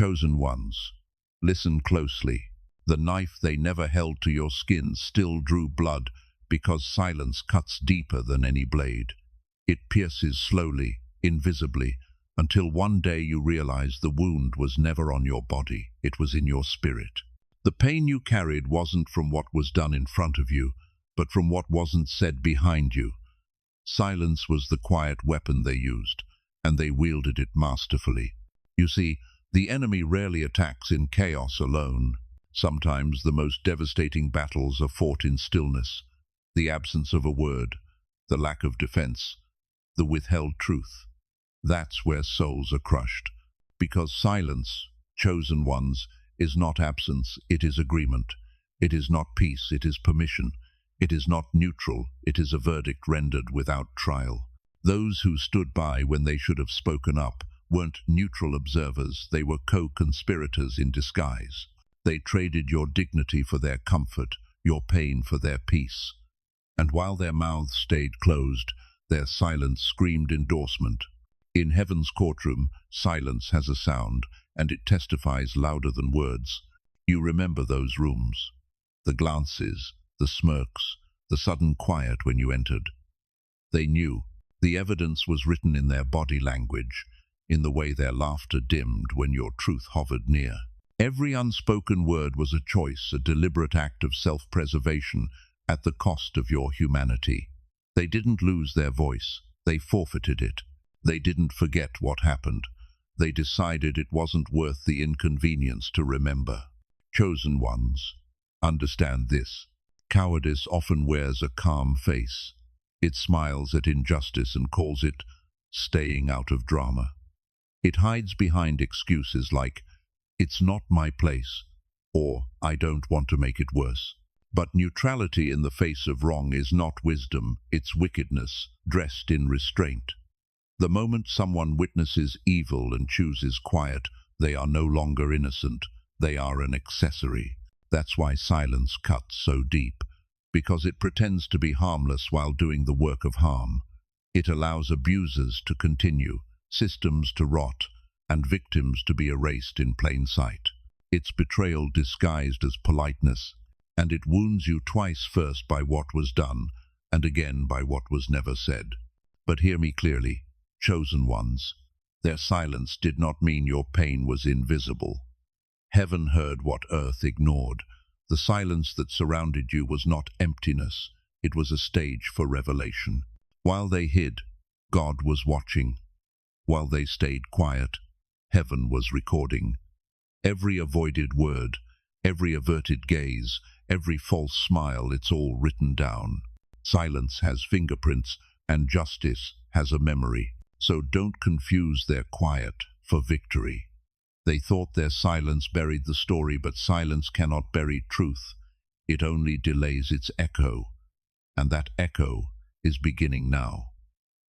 Chosen ones, listen closely. The knife they never held to your skin still drew blood because silence cuts deeper than any blade. It pierces slowly, invisibly, until one day you realize the wound was never on your body, it was in your spirit. The pain you carried wasn't from what was done in front of you, but from what wasn't said behind you. Silence was the quiet weapon they used, and they wielded it masterfully. You see, the enemy rarely attacks in chaos alone. Sometimes the most devastating battles are fought in stillness, the absence of a word, the lack of defense, the withheld truth. That's where souls are crushed, because silence, chosen ones, is not absence, it is agreement. It is not peace, it is permission. It is not neutral, it is a verdict rendered without trial. Those who stood by when they should have spoken up weren't neutral observers, they were co-conspirators in disguise. They traded your dignity for their comfort, your pain for their peace. And while their mouths stayed closed, their silence screamed endorsement. In heaven's courtroom, silence has a sound, and it testifies louder than words. You remember those rooms, the glances, the smirks, the sudden quiet when you entered. They knew. The evidence was written in their body language, in the way their laughter dimmed when your truth hovered near. Every unspoken word was a choice, a deliberate act of self-preservation at the cost of your humanity. They didn't lose their voice, they forfeited it. They didn't forget what happened. They decided it wasn't worth the inconvenience to remember. Chosen ones, understand this. Cowardice often wears a calm face. It smiles at injustice and calls it staying out of drama. It hides behind excuses like, "It's not my place," or "I don't want to make it worse." But neutrality in the face of wrong is not wisdom, it's wickedness, dressed in restraint. The moment someone witnesses evil and chooses quiet, they are no longer innocent, they are an accessory. That's why silence cuts so deep, because it pretends to be harmless while doing the work of harm. It allows abusers to continue, systems to rot, and victims to be erased in plain sight. It's betrayal disguised as politeness, and it wounds you twice, first by what was done, and again by what was never said. But hear me clearly, chosen ones. Their silence did not mean your pain was invisible. Heaven heard what earth ignored. The silence that surrounded you was not emptiness, it was a stage for revelation. While they hid, God was watching. While they stayed quiet, heaven was recording. Every avoided word, every averted gaze, every false smile, it's all written down. Silence has fingerprints, and justice has a memory. So don't confuse their quiet for victory. They thought their silence buried the story, but silence cannot bury truth. It only delays its echo. And that echo is beginning now.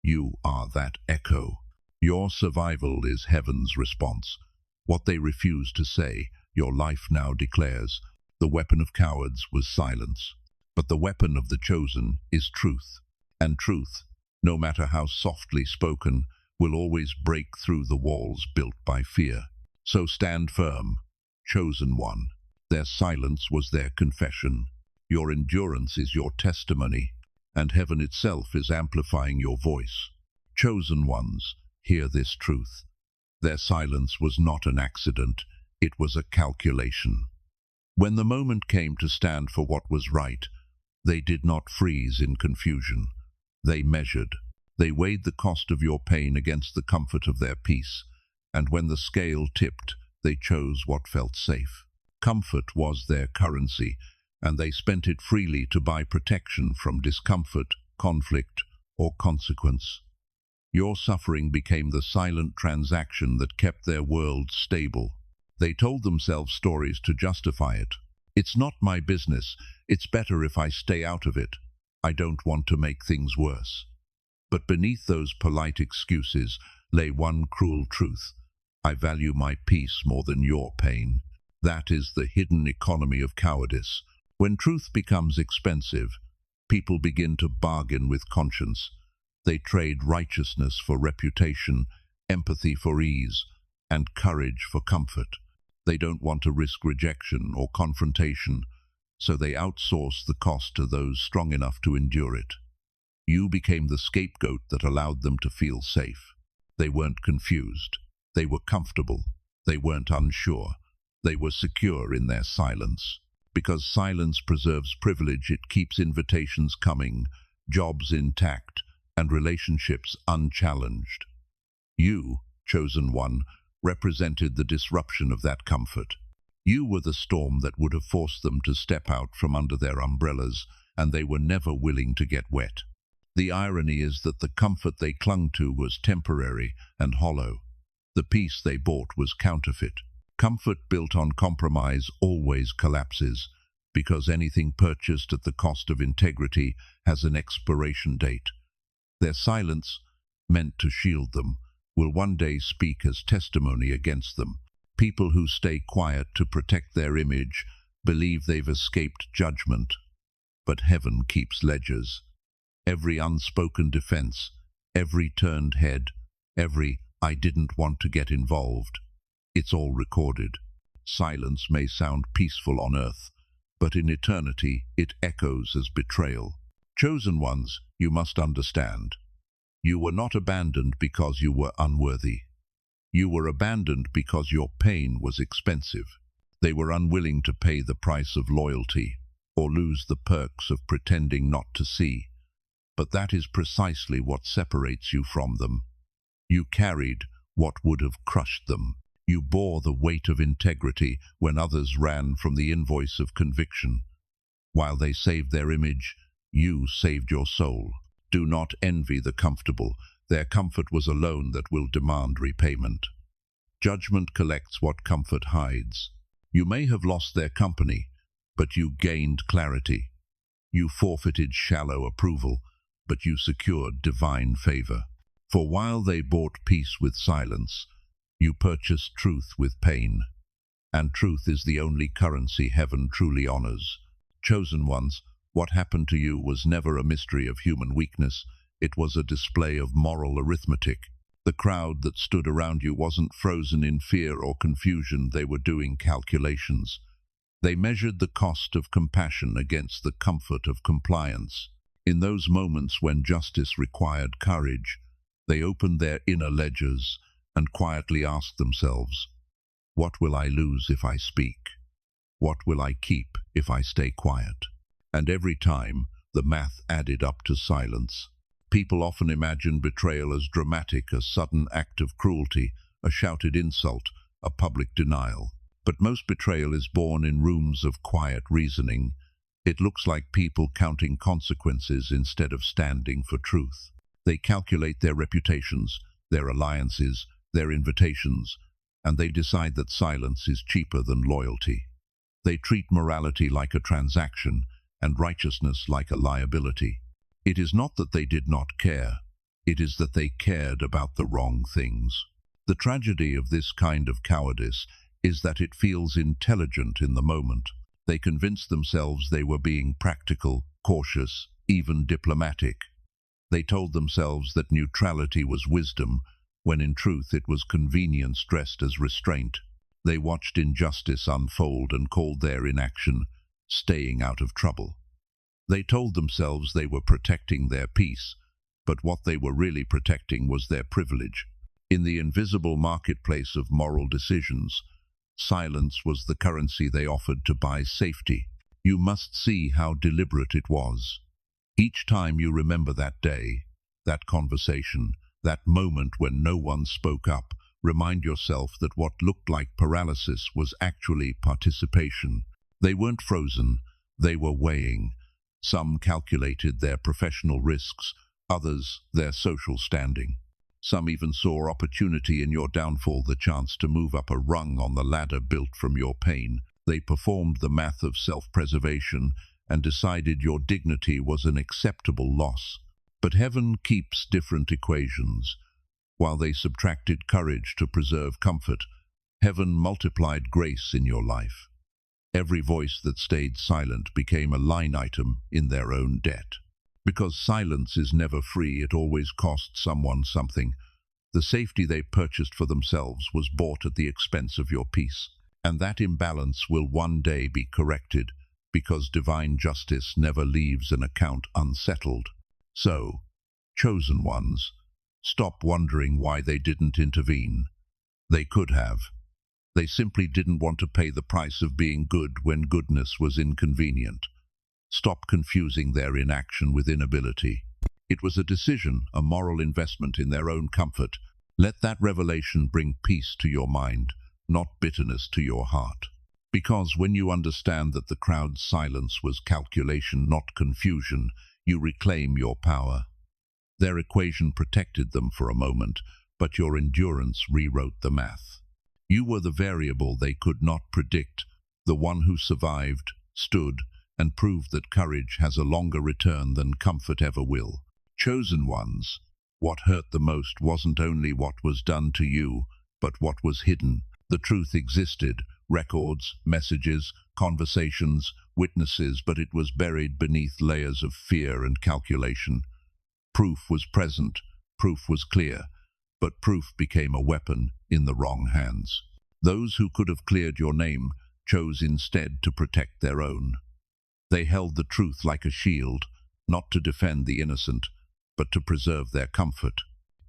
You are that echo. Your survival is heaven's response. What they refuse to say, your life now declares. The weapon of cowards was silence. But the weapon of the chosen is truth. And truth, no matter how softly spoken, will always break through the walls built by fear. So stand firm, chosen one. Their silence was their confession. Your endurance is your testimony, and heaven itself is amplifying your voice. Chosen ones, hear this truth. Their silence was not an accident, it was a calculation. When the moment came to stand for what was right, they did not freeze in confusion. They measured. They weighed the cost of your pain against the comfort of their peace, and when the scale tipped, they chose what felt safe. Comfort was their currency, and they spent it freely to buy protection from discomfort, conflict, or consequence. Your suffering became the silent transaction that kept their world stable. They told themselves stories to justify it. It's not my business. It's better if I stay out of it. I don't want to make things worse. But beneath those polite excuses lay one cruel truth. I value my peace more than your pain. That is the hidden economy of cowardice. When truth becomes expensive, people begin to bargain with conscience. They trade righteousness for reputation, empathy for ease, and courage for comfort. They don't want to risk rejection or confrontation, so they outsource the cost to those strong enough to endure it. You became the scapegoat that allowed them to feel safe. They weren't confused. They were comfortable. They weren't unsure. They were secure in their silence. Because silence preserves privilege, it keeps invitations coming, jobs intact, and relationships unchallenged. You, chosen one, represented the disruption of that comfort. You were the storm that would have forced them to step out from under their umbrellas, and they were never willing to get wet. The irony is that the comfort they clung to was temporary and hollow. The peace they bought was counterfeit. Comfort built on compromise always collapses, because anything purchased at the cost of integrity has an expiration date. Their silence, meant to shield them, will one day speak as testimony against them. People who stay quiet to protect their image believe they've escaped judgment. But heaven keeps ledgers. Every unspoken defense, every turned head, every "I didn't want to get involved," it's all recorded. Silence may sound peaceful on earth, but in eternity it echoes as betrayal. Chosen ones, you must understand. You were not abandoned because you were unworthy. You were abandoned because your pain was expensive. They were unwilling to pay the price of loyalty or lose the perks of pretending not to see. But that is precisely what separates you from them. You carried what would have crushed them. You bore the weight of integrity when others ran from the invoice of conviction. While they saved their image, you saved your soul. Do not envy the comfortable. Their comfort was a loan that will demand repayment. Judgment collects what comfort hides. You may have lost their company, but you gained clarity. You forfeited shallow approval, but you secured divine favor. For while they bought peace with silence, you purchased truth with pain. And truth is the only currency heaven truly honors. Chosen ones, what happened to you was never a mystery of human weakness. It was a display of moral arithmetic. The crowd that stood around you wasn't frozen in fear or confusion. They were doing calculations. They measured the cost of compassion against the comfort of compliance. In those moments when justice required courage, they opened their inner ledgers and quietly asked themselves, "What will I lose if I speak? What will I keep if I stay quiet?" And every time, the math added up to silence. People often imagine betrayal as dramatic, a sudden act of cruelty, a shouted insult, a public denial. But most betrayal is born in rooms of quiet reasoning. It looks like people counting consequences instead of standing for truth. They calculate their reputations, their alliances, their invitations, and they decide that silence is cheaper than loyalty. They treat morality like a transaction and righteousness like a liability. It is not that they did not care. It is that they cared about the wrong things. The tragedy of this kind of cowardice is that it feels intelligent in the moment. They convinced themselves they were being practical, cautious, even diplomatic. They told themselves that neutrality was wisdom, when in truth it was convenience dressed as restraint. They watched injustice unfold and called their inaction staying out of trouble. They told themselves they were protecting their peace, but what they were really protecting was their privilege. In the invisible marketplace of moral decisions, silence was the currency they offered to buy safety. You must see how deliberate it was. Each time you remember that day, that conversation, that moment when no one spoke up, remind yourself that what looked like paralysis was actually participation. They weren't frozen, they were weighing. Some calculated their professional risks, others their social standing. Some even saw opportunity in your downfall, the chance to move up a rung on the ladder built from your pain. They performed the math of self-preservation and decided your dignity was an acceptable loss. But heaven keeps different equations. While they subtracted courage to preserve comfort, heaven multiplied grace in your life. Every voice that stayed silent became a line item in their own debt. Because silence is never free, it always costs someone something. The safety they purchased for themselves was bought at the expense of your peace. And that imbalance will one day be corrected, because divine justice never leaves an account unsettled. So, chosen ones, stop wondering why they didn't intervene. They could have. They simply didn't want to pay the price of being good when goodness was inconvenient. Stop confusing their inaction with inability. It was a decision, a moral investment in their own comfort. Let that revelation bring peace to your mind, not bitterness to your heart. Because when you understand that the crowd's silence was calculation, not confusion, you reclaim your power. Their equation protected them for a moment, but your endurance rewrote the math. You were the variable they could not predict, the one who survived, stood, and proved that courage has a longer return than comfort ever will. Chosen ones, what hurt the most wasn't only what was done to you, but what was hidden. The truth existed, records, messages, conversations, witnesses, but it was buried beneath layers of fear and calculation. Proof was present, proof was clear, but proof became a weapon in the wrong hands. Those who could have cleared your name chose instead to protect their own. They held the truth like a shield, not to defend the innocent, but to preserve their comfort.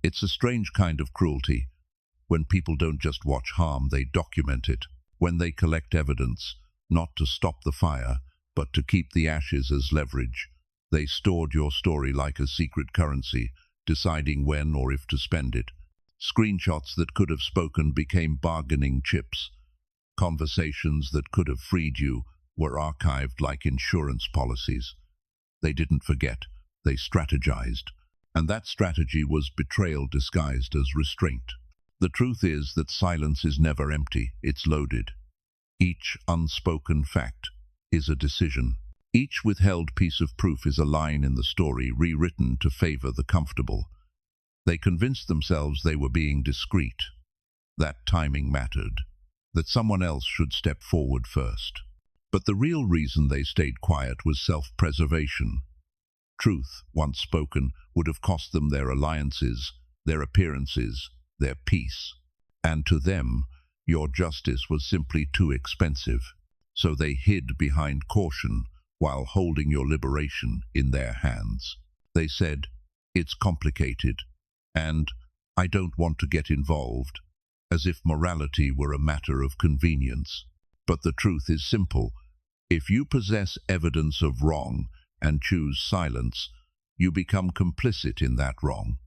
It's a strange kind of cruelty. When people don't just watch harm, they document it. When they collect evidence, not to stop the fire, but to keep the ashes as leverage. They stored your story like a secret currency, deciding when or if to spend it. Screenshots that could have spoken became bargaining chips. Conversations that could have freed you were archived like insurance policies. They didn't forget, they strategized. And that strategy was betrayal disguised as restraint. The truth is that silence is never empty, it's loaded. Each unspoken fact is a decision. Each withheld piece of proof is a line in the story rewritten to favor the comfortable. They convinced themselves they were being discreet, that timing mattered, that someone else should step forward first. But the real reason they stayed quiet was self-preservation. Truth, once spoken, would have cost them their alliances, their appearances, their peace. And to them, your justice was simply too expensive. So they hid behind caution while holding your liberation in their hands. They said, "It's complicated," and "I don't want to get involved," as if morality were a matter of convenience. But the truth is simple. If you possess evidence of wrong and choose silence, you become complicit in that wrong.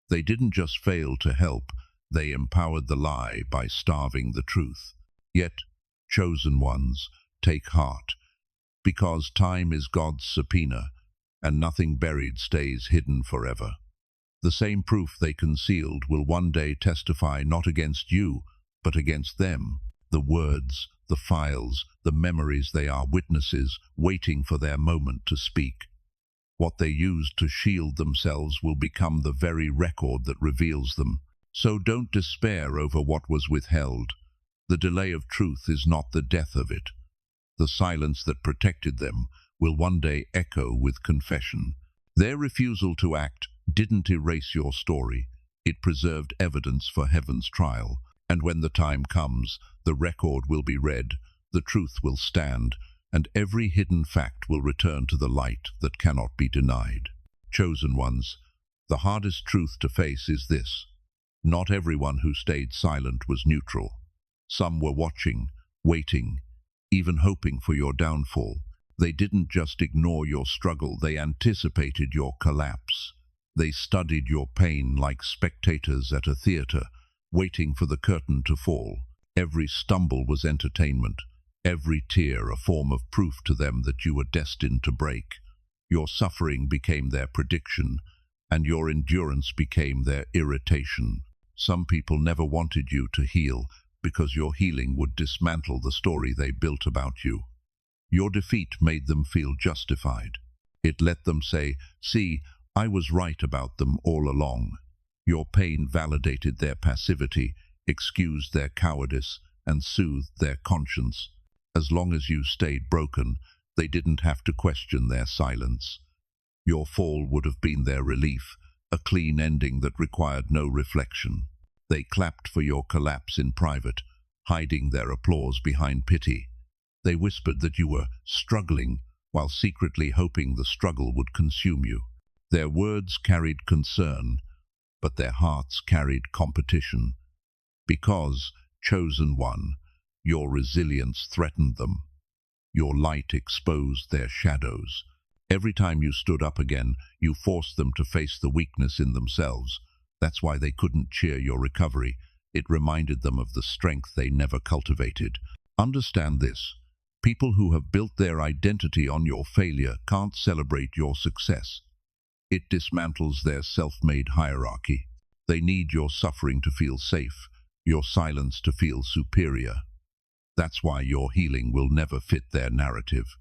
They didn't just fail to help, they empowered the lie by starving the truth. Yet, chosen ones, take heart, because time is God's subpoena, and nothing buried stays hidden forever. The same proof they concealed will one day testify not against you, but against them. The words, the files, the memories, they are witnesses waiting for their moment to speak. What they used to shield themselves will become the very record that reveals them. So don't despair over what was withheld. The delay of truth is not the death of it. The silence that protected them will one day echo with confession. Their refusal to act didn't erase your story. It preserved evidence for heaven's trial. And when the time comes, the record will be read, the truth will stand, and every hidden fact will return to the light that cannot be denied. Chosen ones, the hardest truth to face is this: not everyone who stayed silent was neutral. Some were watching, waiting, even hoping for your downfall. They didn't just ignore your struggle, they anticipated your collapse. They studied your pain like spectators at a theater, waiting for the curtain to fall. Every stumble was entertainment, every tear a form of proof to them that you were destined to break. Your suffering became their prediction, and your endurance became their irritation. Some people never wanted you to heal because your healing would dismantle the story they built about you. Your defeat made them feel justified. It let them say, "See, I was right about them all along." Your pain validated their passivity, excused their cowardice, and soothed their conscience. As long as you stayed broken, they didn't have to question their silence. Your fall would have been their relief, a clean ending that required no reflection. They clapped for your collapse in private, hiding their applause behind pity. They whispered that you were struggling, while secretly hoping the struggle would consume you. Their words carried concern, but their hearts carried competition. Because, chosen one, your resilience threatened them. Your light exposed their shadows. Every time you stood up again, you forced them to face the weakness in themselves. That's why they couldn't cheer your recovery. It reminded them of the strength they never cultivated. Understand this. People who have built their identity on your failure can't celebrate your success. It dismantles their self-made hierarchy. They need your suffering to feel safe, your silence to feel superior. That's why your healing will never fit their narrative.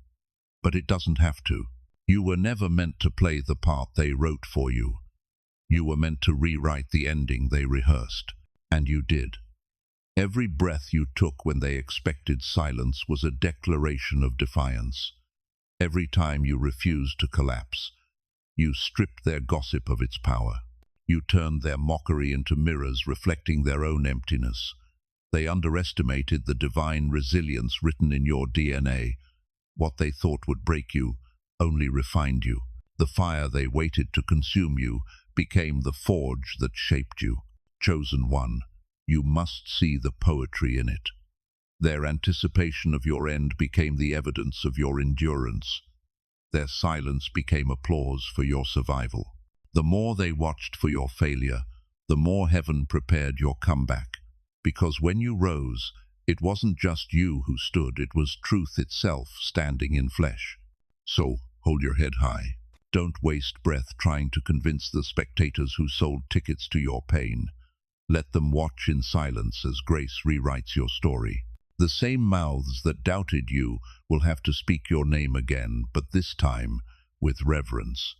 But it doesn't have to. You were never meant to play the part they wrote for you. You were meant to rewrite the ending they rehearsed. And you did. Every breath you took when they expected silence was a declaration of defiance. Every time you refused to collapse, you stripped their gossip of its power. You turned their mockery into mirrors reflecting their own emptiness. They underestimated the divine resilience written in your DNA. What they thought would break you only refined you. The fire they waited to consume you became the forge that shaped you. Chosen one, you must see the poetry in it. Their anticipation of your end became the evidence of your endurance. Their silence became applause for your survival. The more they watched for your failure, the more heaven prepared your comeback. Because when you rose, it wasn't just you who stood, it was truth itself standing in flesh. So, hold your head high. Don't waste breath trying to convince the spectators who sold tickets to your pain. Let them watch in silence as grace rewrites your story. The same mouths that doubted you will have to speak your name again, but this time with reverence.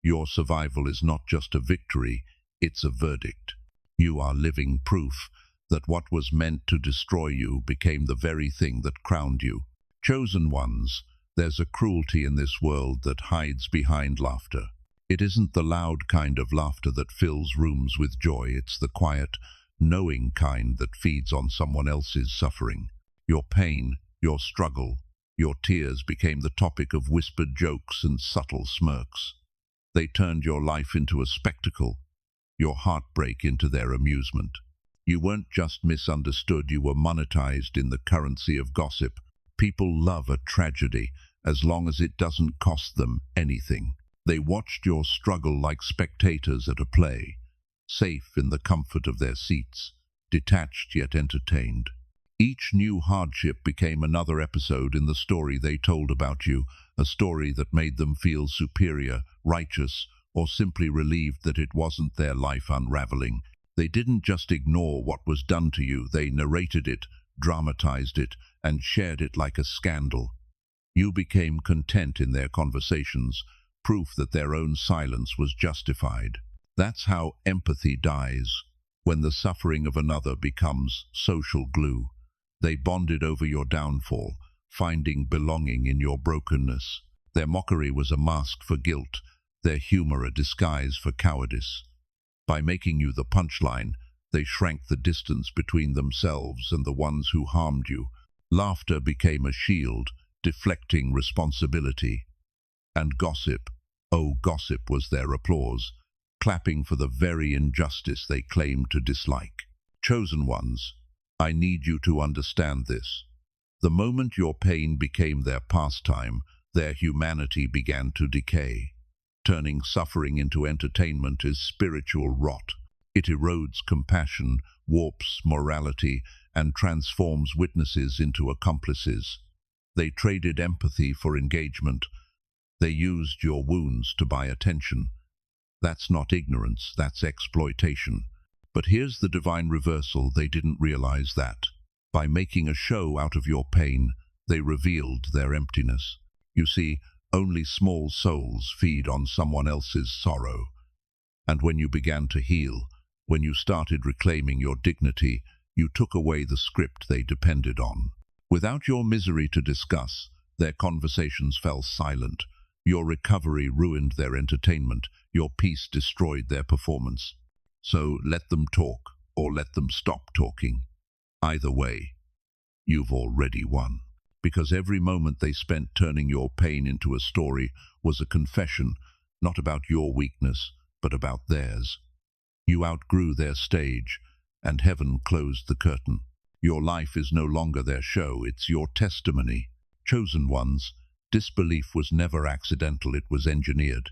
Your survival is not just a victory, it's a verdict. You are living proof that what was meant to destroy you became the very thing that crowned you. Chosen ones, there's a cruelty in this world that hides behind laughter. It isn't the loud kind of laughter that fills rooms with joy, it's the quiet, knowing kind that feeds on someone else's suffering. Your pain, your struggle, your tears became the topic of whispered jokes and subtle smirks. They turned your life into a spectacle, your heartbreak into their amusement. You weren't just misunderstood, you were monetized in the currency of gossip. People love a tragedy as long as it doesn't cost them anything. They watched your struggle like spectators at a play, safe in the comfort of their seats, detached yet entertained. Each new hardship became another episode in the story they told about you, a story that made them feel superior, righteous, or simply relieved that it wasn't their life unraveling. They didn't just ignore what was done to you, they narrated it, dramatized it, and shared it like a scandal. You became content in their conversations, proof that their own silence was justified. That's how empathy dies, when the suffering of another becomes social glue. They bonded over your downfall, finding belonging in your brokenness. Their mockery was a mask for guilt, their humor a disguise for cowardice. By making you the punchline, they shrank the distance between themselves and the ones who harmed you. Laughter became a shield, deflecting responsibility. And gossip, oh gossip was their applause, clapping for the very injustice they claimed to dislike. Chosen ones, I need you to understand this. The moment your pain became their pastime, their humanity began to decay. Turning suffering into entertainment is spiritual rot. It erodes compassion, warps morality, and transforms witnesses into accomplices. They traded empathy for engagement. They used your wounds to buy attention. That's not ignorance, that's exploitation. But here's the divine reversal: they didn't realize that. By making a show out of your pain, they revealed their emptiness. You see, only small souls feed on someone else's sorrow. And when you began to heal, when you started reclaiming your dignity, you took away the script they depended on. Without your misery to discuss, their conversations fell silent. Your recovery ruined their entertainment. your peace destroyed their performance. So let them talk, or let them stop talking. Either way, you've already won. Because every moment they spent turning your pain into a story was a confession, not about your weakness, but about theirs. You outgrew their stage, and heaven closed the curtain. Your life is no longer their show, it's your testimony. Chosen ones, disbelief was never accidental, it was engineered.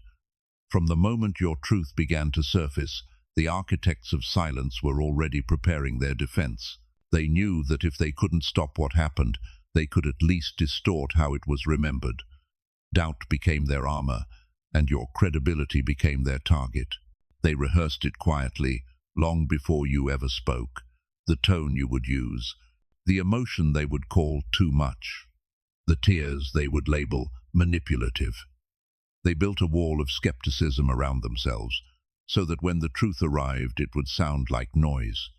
From the moment your truth began to surface, the architects of silence were already preparing their defense. They knew that if they couldn't stop what happened, they could at least distort how it was remembered. Doubt became their armor, and your credibility became their target. They rehearsed it quietly, long before you ever spoke. The tone you would use, the emotion they would call too much, the tears they would label manipulative. They built a wall of skepticism around themselves, so that when the truth arrived it would sound like noise.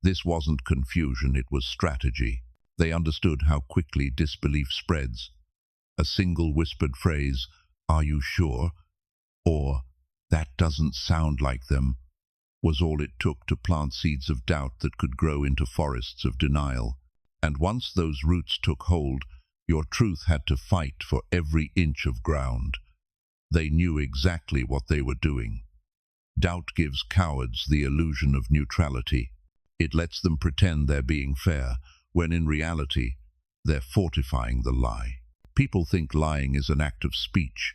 This wasn't confusion, it was strategy. They understood how quickly disbelief spreads. A single whispered phrase, "Are you sure?" or "That doesn't sound like them," was all it took to plant seeds of doubt that could grow into forests of denial. And once those roots took hold, your truth had to fight for every inch of ground. They knew exactly what they were doing. Doubt gives cowards the illusion of neutrality. It lets them pretend they're being fair, when in reality, they're fortifying the lie. People think lying is an act of speech,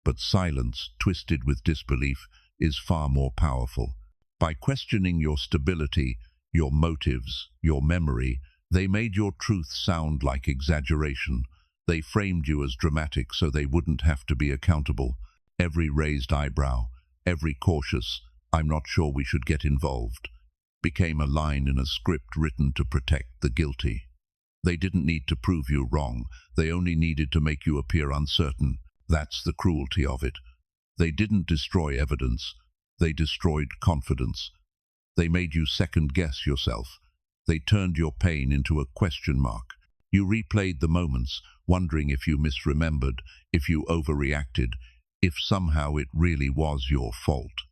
but silence, twisted with disbelief, is far more powerful. By questioning your stability, your motives, your memory, they made your truth sound like exaggeration. They framed you as dramatic so they wouldn't have to be accountable. Every raised eyebrow, every cautious, "I'm not sure we should get involved," became a line in a script written to protect the guilty. They didn't need to prove you wrong, they only needed to make you appear uncertain. That's the cruelty of it. They didn't destroy evidence, they destroyed confidence. They made you second-guess yourself. They turned your pain into a question mark. You replayed the moments, wondering if you misremembered, if you overreacted, if somehow it really was your fault.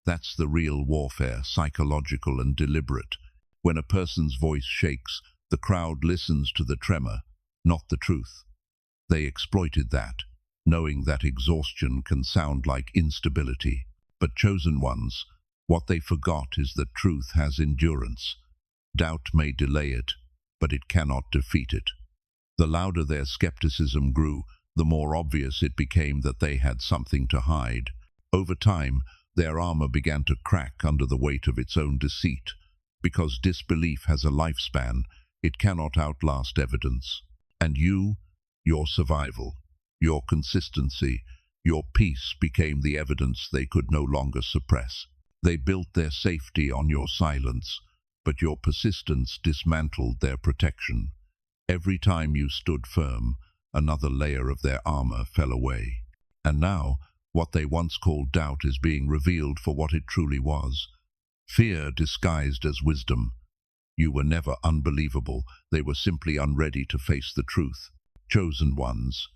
That's the real warfare, psychological and deliberate. When a person's voice shakes, the crowd listens to the tremor, not the truth. They exploited that, knowing that exhaustion can sound like instability. But chosen ones, what they forgot is that truth has endurance. Doubt may delay it, but it cannot defeat it. The louder their skepticism grew, the more obvious it became that they had something to hide. Over time, their armor began to crack under the weight of its own deceit. Because disbelief has a lifespan, it cannot outlast evidence. And your survival, your consistency, your peace became the evidence they could no longer suppress. They built their safety on your silence, but your persistence dismantled their protection. Every time you stood firm, another layer of their armor fell away. And now, what they once called doubt is being revealed for what it truly was. Fear disguised as wisdom. You were never unbelievable, they were simply unready to face the truth. Chosen ones.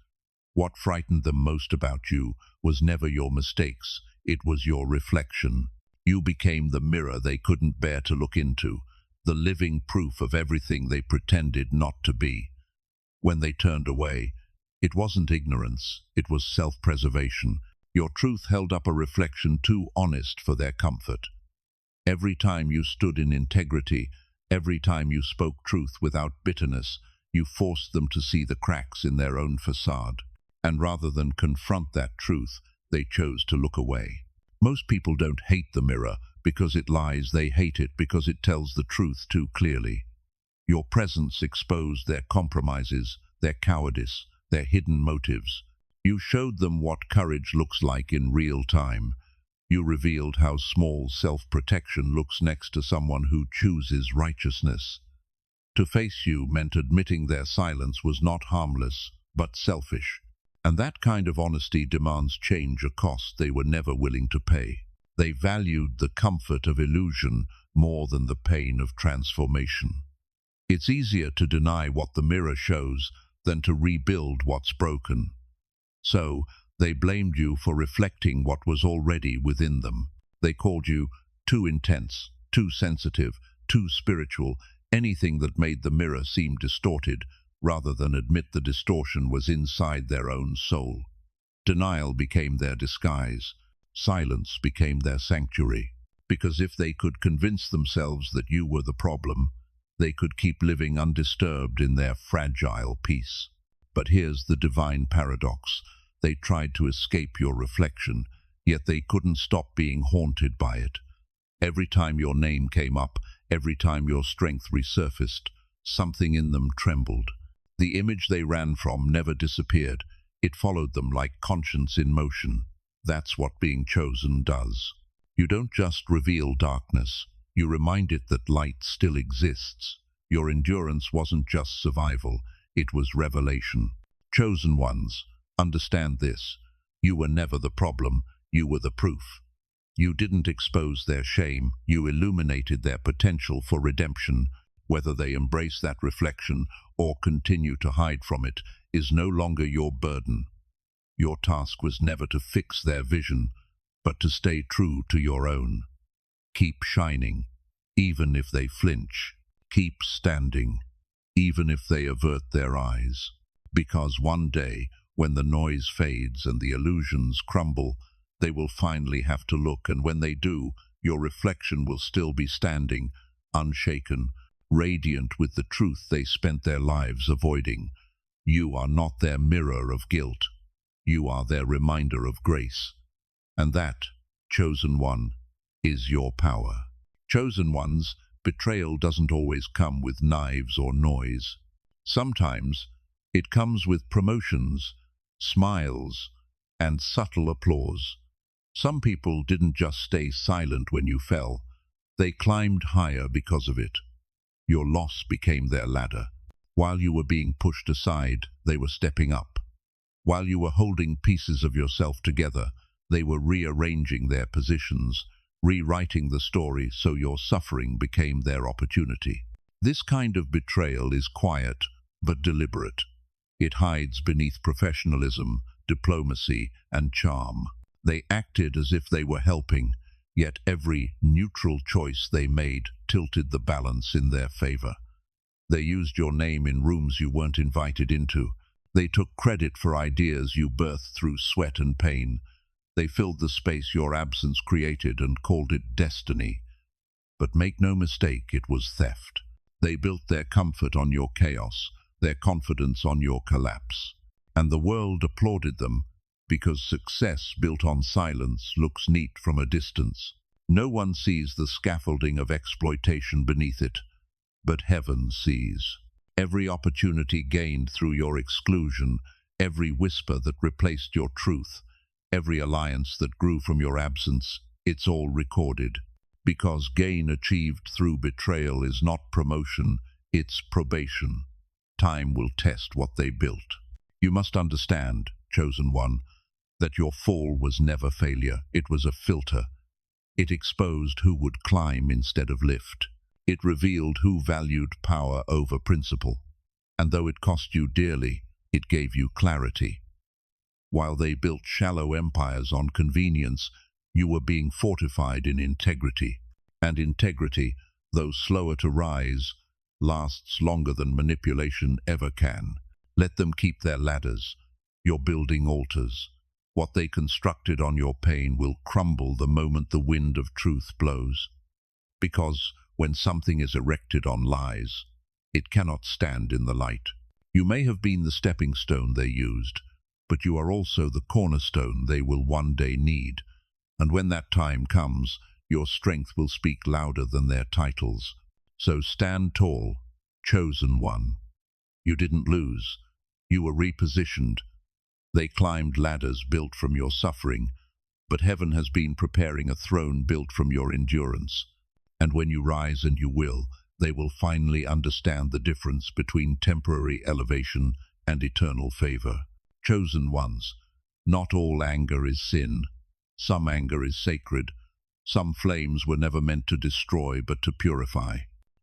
What frightened them most about you was never your mistakes, it was your reflection. You became the mirror they couldn't bear to look into, the living proof of everything they pretended not to be. When they turned away, it wasn't ignorance, it was self-preservation. Your truth held up a reflection too honest for their comfort. Every time you stood in integrity, every time you spoke truth without bitterness, you forced them to see the cracks in their own facade. And rather than confront that truth, they chose to look away. Most people don't hate the mirror because it lies, they hate it because it tells the truth too clearly. Your presence exposed their compromises, their cowardice, their hidden motives. You showed them what courage looks like in real time. You revealed how small self-protection looks next to someone who chooses righteousness. To face you meant admitting their silence was not harmless, but selfish. And that kind of honesty demands change, a cost they were never willing to pay. They valued the comfort of illusion more than the pain of transformation. It's easier to deny what the mirror shows than to rebuild what's broken. So, They blamed you for reflecting what was already within them. They called you too intense, too sensitive, too spiritual, anything that made the mirror seem distorted, rather than admit the distortion was inside their own soul. Denial became their disguise. Silence became their sanctuary. Because if they could convince themselves that you were the problem, they could keep living undisturbed in their fragile peace. But here's the divine paradox. They tried to escape your reflection, yet they couldn't stop being haunted by it. Every time your name came up, every time your strength resurfaced, something in them trembled. The image they ran from never disappeared. It followed them like conscience in motion. That's what being chosen does. You don't just reveal darkness, you remind it that light still exists. Your endurance wasn't just survival, it was revelation. Chosen ones, understand this. You were never the problem, you were the proof. You didn't expose their shame, you illuminated their potential for redemption. Whether they embrace that reflection or continue to hide from it is no longer your burden. Your task was never to fix their vision, but to stay true to your own. Keep shining, even if they flinch. Keep standing, even if they avert their eyes. Because one day, when the noise fades and the illusions crumble, they will finally have to look, and when they do, your reflection will still be standing, unshaken, radiant with the truth they spent their lives avoiding. You are not their mirror of guilt. You are their reminder of grace. And that, chosen one, is your power. Chosen ones, betrayal doesn't always come with knives or noise. Sometimes it comes with promotions, smiles, and subtle applause. Some people didn't just stay silent when you fell. They climbed higher because of it. Your loss became their ladder. While you were being pushed aside, they were stepping up. While you were holding pieces of yourself together, they were rearranging their positions, rewriting the story so your suffering became their opportunity. This kind of betrayal is quiet but deliberate. It hides beneath professionalism, diplomacy, and charm. They acted as if they were helping, yet every neutral choice they made tilted the balance in their favor. They used your name in rooms you weren't invited into. They took credit for ideas you birthed through sweat and pain. They filled the space your absence created and called it destiny. But make no mistake, it was theft. They built their comfort on your chaos, their confidence on your collapse. And the world applauded them, because success built on silence looks neat from a distance. No one sees the scaffolding of exploitation beneath it, but heaven sees. Every opportunity gained through your exclusion, every whisper that replaced your truth, every alliance that grew from your absence, it's all recorded. Because gain achieved through betrayal is not promotion, it's probation. Time will test what they built. You must understand, chosen one, that your fall was never failure. It was a filter. It exposed who would climb instead of lift. It revealed who valued power over principle. And though it cost you dearly, it gave you clarity. While they built shallow empires on convenience, you were being fortified in integrity. And integrity, though slower to rise, lasts longer than manipulation ever can. Let them keep their ladders. You're building altars. What they constructed on your pain will crumble the moment the wind of truth blows. Because when something is erected on lies, it cannot stand in the light. You may have been the stepping stone they used, but you are also the cornerstone they will one day need. And when that time comes, your strength will speak louder than their titles. So stand tall, chosen one. You didn't lose. You were repositioned. They climbed ladders built from your suffering, but heaven has been preparing a throne built from your endurance. And when you rise, and you will, they will finally understand the difference between temporary elevation and eternal favor. Chosen ones, not all anger is sin. Some anger is sacred. Some flames were never meant to destroy, but to purify.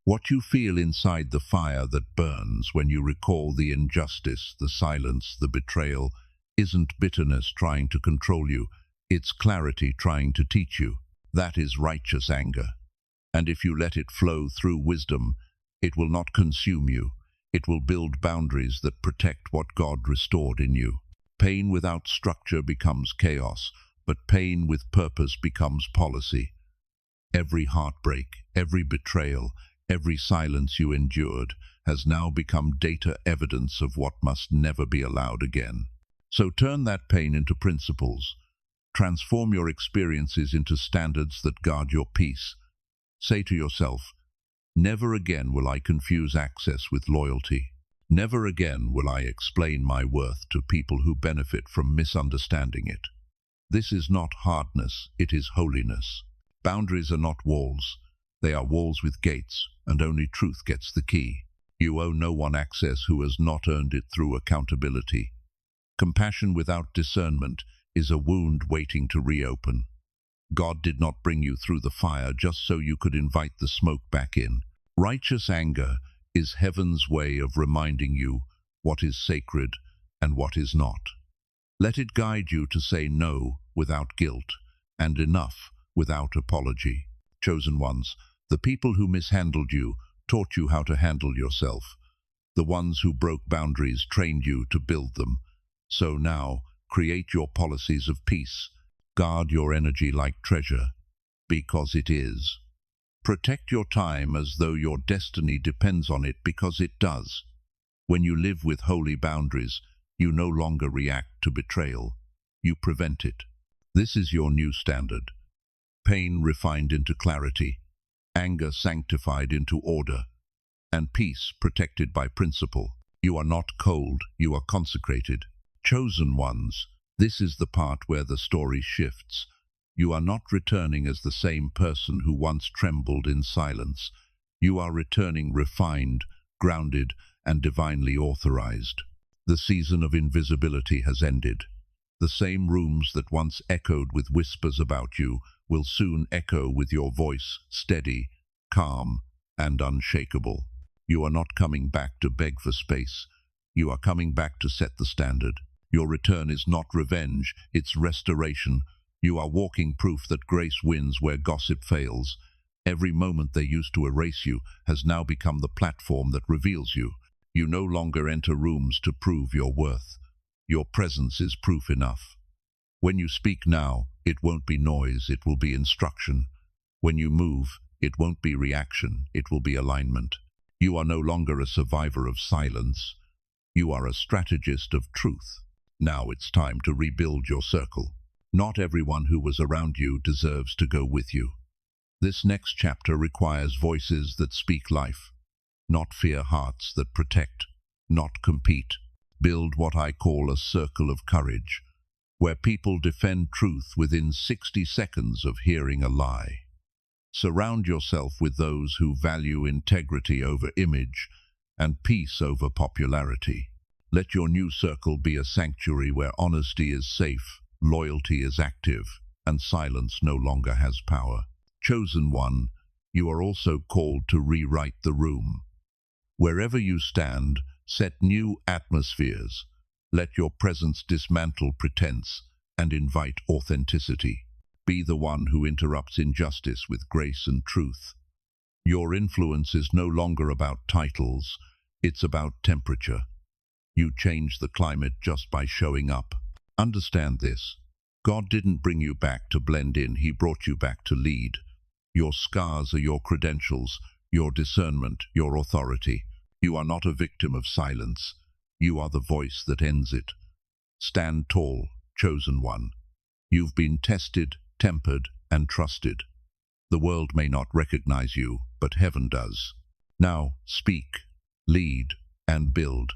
What you feel inside the fire that burns when you recall the injustice, the silence, the betrayal, isn't bitterness trying to control you, it's clarity trying to teach you. That is righteous anger. And if you let it flow through wisdom, it will not consume you. It will build boundaries that protect what God restored in you. Pain without structure becomes chaos, but pain with purpose becomes policy. Every heartbreak, every betrayal, every silence you endured has now become data evidence of what must never be allowed again. So turn that pain into principles. Transform your experiences into standards that guard your peace. Say to yourself, never again will I confuse access with loyalty. Never again will I explain my worth to people who benefit from misunderstanding it. This is not hardness, it is holiness. Boundaries are not walls. They are walls with gates, and only truth gets the key. You owe no one access who has not earned it through accountability. Compassion without discernment is a wound waiting to reopen. God did not bring you through the fire just so you could invite the smoke back in. Righteous anger is heaven's way of reminding you what is sacred and what is not. Let it guide you to say no without guilt and enough without apology. Chosen ones, the people who mishandled you taught you how to handle yourself. The ones who broke boundaries trained you to build them. So now, create your policies of peace. Guard your energy like treasure, because it is. Protect your time as though your destiny depends on it, because it does. When you live with holy boundaries, you no longer react to betrayal. You prevent it. This is your new standard. Pain refined into clarity, anger sanctified into order, and peace protected by principle. You are not cold, you are consecrated. Chosen ones, this is the part where the story shifts. You are not returning as the same person who once trembled in silence. You are returning refined, grounded, and divinely authorized. The season of invisibility has ended. The same rooms that once echoed with whispers about you will soon echo with your voice, steady, calm, and unshakable. You are not coming back to beg for space. You are coming back to set the standard. Your return is not revenge, it's restoration. You are walking proof that grace wins where gossip fails. Every moment they used to erase you has now become the platform that reveals you. You no longer enter rooms to prove your worth. Your presence is proof enough. When you speak now, it won't be noise, it will be instruction. When you move, it won't be reaction, it will be alignment. You are no longer a survivor of silence. You are a strategist of truth. Now it's time to rebuild your circle. Not everyone who was around you deserves to go with you. This next chapter requires voices that speak life, not fear, hearts that protect, not compete. Build what I call a circle of courage, where people defend truth within 60 seconds of hearing a lie. Surround yourself with those who value integrity over image and peace over popularity. Let your new circle be a sanctuary where honesty is safe, loyalty is active, and silence no longer has power. Chosen one, you are also called to rewrite the room. Wherever you stand, set new atmospheres. Let your presence dismantle pretense and invite authenticity. Be the one who interrupts injustice with grace and truth. Your influence is no longer about titles, it's about temperature. You change the climate just by showing up. Understand this. God didn't bring you back to blend in, He brought you back to lead. Your scars are your credentials, your discernment, your authority. You are not a victim of silence. You are the voice that ends it. Stand tall, chosen one. You've been tested, tempered, and trusted. The world may not recognize you, but heaven does. Now, speak, lead, and build.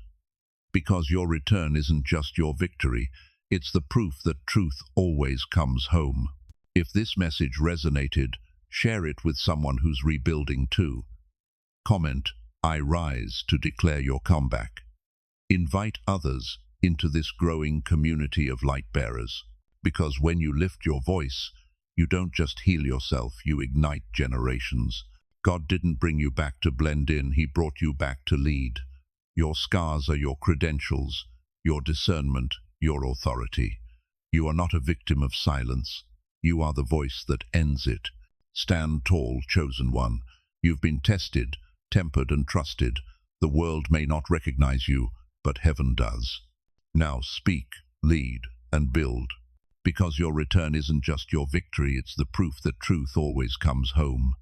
Because your return isn't just your victory, it's the proof that truth always comes home. If this message resonated, share it with someone who's rebuilding too. Comment, I rise to declare your comeback. Invite others into this growing community of light bearers. Because when you lift your voice, you don't just heal yourself, you ignite generations. God didn't bring you back to blend in, He brought you back to lead. Your scars are your credentials, your discernment, your authority. You are not a victim of silence. You are the voice that ends it. Stand tall, chosen one. You've been tested, tempered and trusted. The world may not recognize you, but heaven does. Now speak, lead, and build. Because your return isn't just your victory, it's the proof that truth always comes home.